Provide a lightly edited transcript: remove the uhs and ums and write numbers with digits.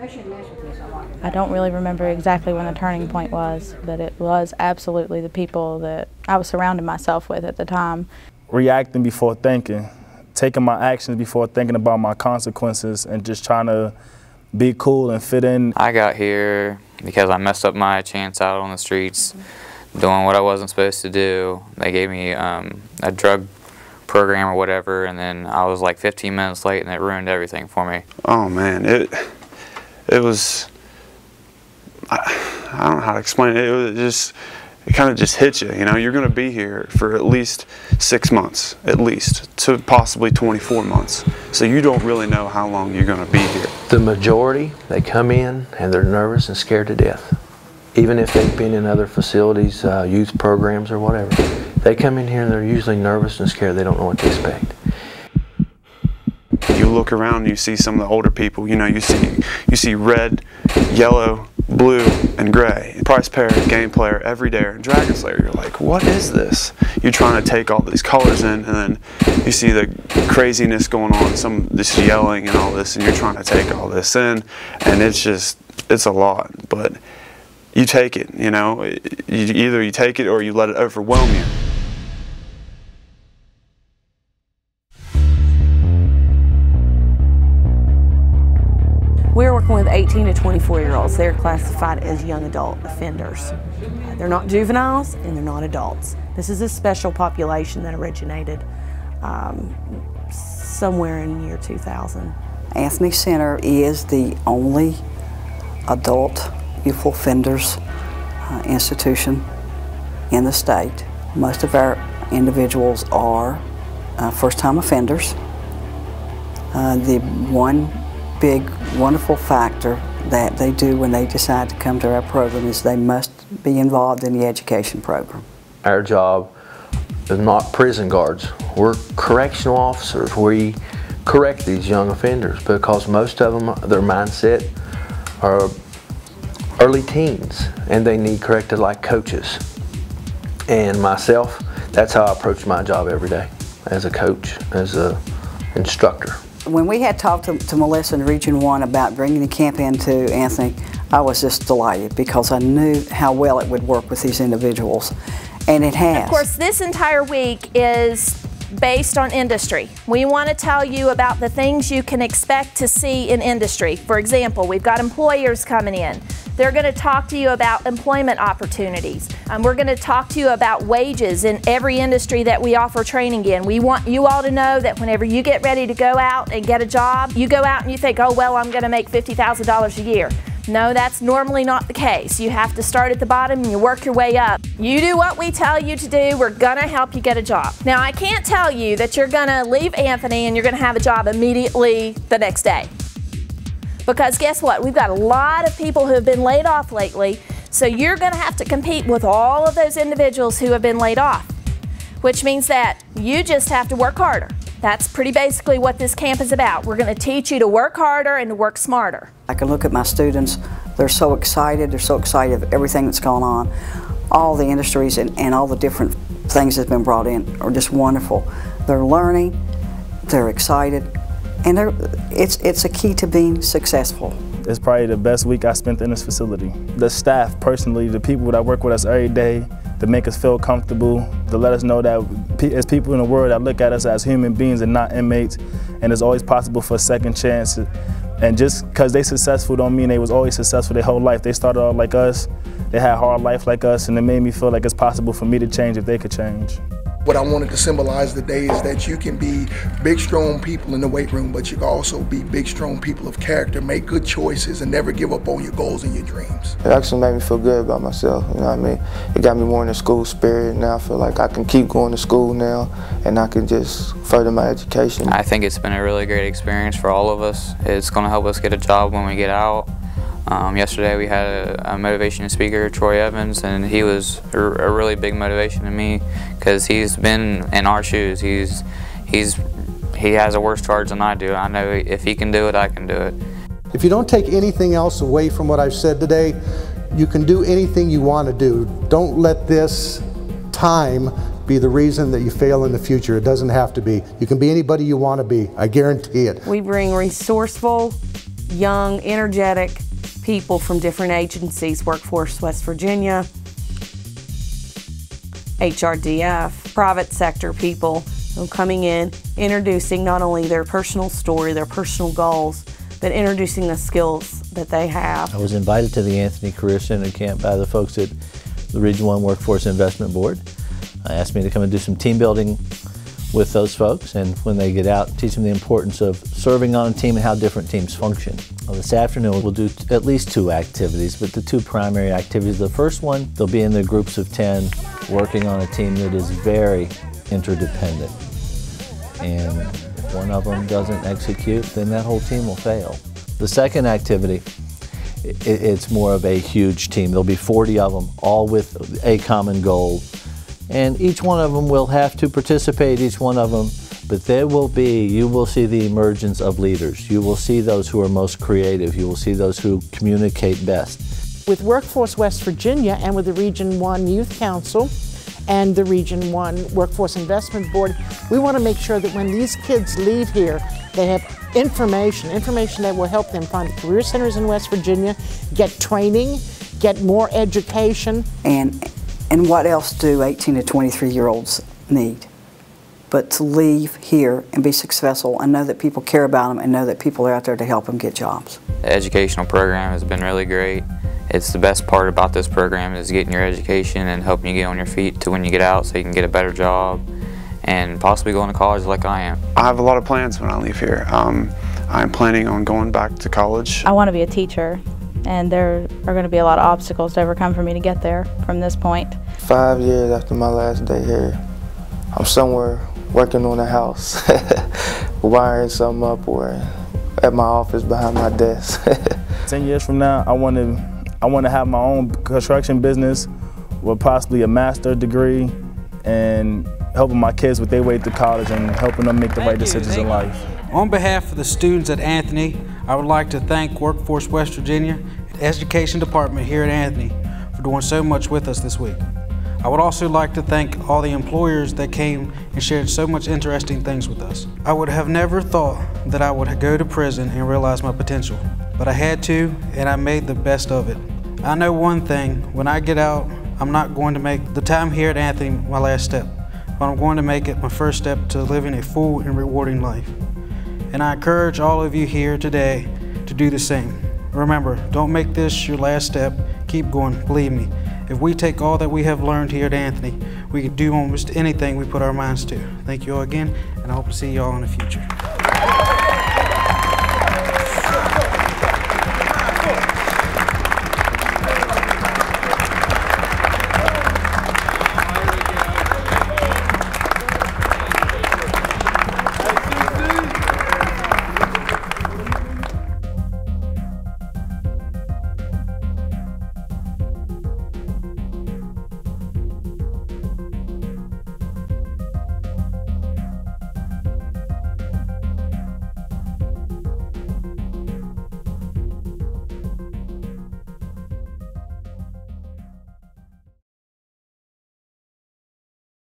I don't really remember exactly when the turning point was, but it was absolutely the people that I was surrounding myself with at the time. Reacting before thinking, taking my actions before thinking about my consequences, and just trying to be cool and fit in. I got here because I messed up my chance out on the streets, doing what I wasn't supposed to do. They gave me a drug program or whatever, and then I was like 15 minutes late, and it ruined everything for me. Oh man, it was, I don't know how to explain it. It kind of just hit you. You know, you're going to be here for at least 6 months, at least, to possibly 24 months. So you don't really know how long you're going to be here. The majority, they come in and they're nervous and scared to death. Even if they've been in other facilities, youth programs or whatever, they come in here and they're usually nervous and scared. They don't know what to expect. You look around and you see some of the older people, you know, you see red, yellow, blue, and gray. Price pair, game player, everyday, and Dragon Slayer. You're like, what is this? You're trying to take all these colors in, and then you see the craziness going on, this yelling and all this, and you're trying to take all this in, and it's a lot. But you take it, you know. Either you take it or you let it overwhelm you. We're working with 18 to 24-year-olds. They're classified as young adult offenders. They're not juveniles and they're not adults. This is a special population that originated somewhere in the year 2000. Anthony Center is the only adult youthful offenders institution in the state. Most of our individuals are first-time offenders. The one big, wonderful factor that they do when they decide to come to our program is they must be involved in the education program. Our job is not prison guards. We're correctional officers. We correct these young offenders because most of them, their mindset are early teens and they need corrected like coaches. And myself, that's how I approach my job every day, as a coach, as an instructor. When we had talked to Melissa in Region 1 about bringing the camp into Anthony, I was just delighted because I knew how well it would work with these individuals, and it has. Of course, this entire week is based on industry. We want to tell you about the things you can expect to see in industry. For example, we've got employers coming in. They're going to talk to you about employment opportunities. We're going to talk to you about wages in every industry that we offer training in. We want you all to know that whenever you get ready to go out and get a job, you go out and you think, oh, well, I'm going to make $50,000 a year. No, that's normally not the case. You have to start at the bottom and you work your way up. You do what we tell you to do, we're gonna help you get a job. Now, I can't tell you that you're gonna leave Anthony and you're gonna have a job immediately the next day. Because guess what? We've got a lot of people who have been laid off lately, so you're gonna have to compete with all of those individuals who have been laid off, which means that you just have to work harder. That's pretty basically what this camp is about. We're going to teach you to work harder and to work smarter. I can look at my students, they're so excited of everything that's going on. All the industries and all the different things that's been brought in are just wonderful. They're learning, they're excited, and it's a key to being successful. It's probably the best week I spent in this facility. The staff, personally, the people that work with us every day, to make us feel comfortable, to let us know that as people in the world that look at us as human beings and not inmates, and it's always possible for a second chance. And just because they successful don't mean they was always successful their whole life. They started out like us, they had a hard life like us, and it made me feel like it's possible for me to change if they could change. What I wanted to symbolize today is that you can be big, strong people in the weight room, but you can also be big, strong people of character, make good choices, and never give up on your goals and your dreams. It actually made me feel good about myself, you know what I mean? It got me more in the school spirit. Now I feel like I can keep going to school now, and I can just further my education. I think it's been a really great experience for all of us. It's going to help us get a job when we get out. Yesterday we had a motivation speaker, Troy Evans, and he was a really big motivation to me because he's been in our shoes. He has a worse charge than I do. I know if he can do it, I can do it. If you don't take anything else away from what I've said today, you can do anything you want to do. Don't let this time be the reason that you fail in the future. It doesn't have to be. You can be anybody you want to be. I guarantee it. We bring resourceful, young, energetic people from different agencies, Workforce West Virginia, HRDF, private sector people coming in, introducing not only their personal story, their personal goals, but introducing the skills that they have. I was invited to the Anthony Career Center camp by the folks at the Region 1 Workforce Investment Board. They asked me to come and do some team building with those folks, and when they get out, teach them the importance of serving on a team and how different teams function. Well, this afternoon we'll do at least 2 activities, but the 2 primary activities. The first one, they'll be in their groups of 10 working on a team that is very interdependent. And if one of them doesn't execute, then that whole team will fail. The second activity, it's more of a huge team. There'll be 40 of them, all with a common goal. And each one of them will have to participate, each one of them, but you will see the emergence of leaders. You will see those who are most creative. You will see those who communicate best. With Workforce West Virginia and with the Region 1 Youth Council and the Region 1 Workforce Investment Board, we want to make sure that when these kids leave here, they have information that will help them find the career centers in West Virginia, get training, get more education. And what else do 18 to 23-year-olds need but to leave here and be successful and know that people care about them and know that people are out there to help them get jobs? The educational program has been really great. It's the best part about this program is getting your education and helping you get on your feet to when you get out so you can get a better job and possibly going to college like I am. I have a lot of plans when I leave here. I'm planning on going back to college. I want to be a teacher, and there are going to be a lot of obstacles to overcome for me to get there from this point. 5 years after my last day here, I'm somewhere working on a house, wiring something up, or at my office behind my desk. 10 years from now, I want to have my own construction business with possibly a master's degree and helping my kids with their way to college and helping them make the right decisions in life. On behalf of the students at Anthony, I would like to thank Workforce West Virginia, the Education Department here at Anthony, for doing so much with us this week. I would also like to thank all the employers that came and shared so much interesting things with us. I would have never thought that I would go to prison and realize my potential, but I had to, and I made the best of it. I know one thing, when I get out, I'm not going to make the time here at Anthony my last step, but I'm going to make it my first step to living a full and rewarding life. And I encourage all of you here today to do the same. Remember, don't make this your last step. Keep going, believe me. If we take all that we have learned here at Anthony, we can do almost anything we put our minds to. Thank you all again, and I hope to see you all in the future.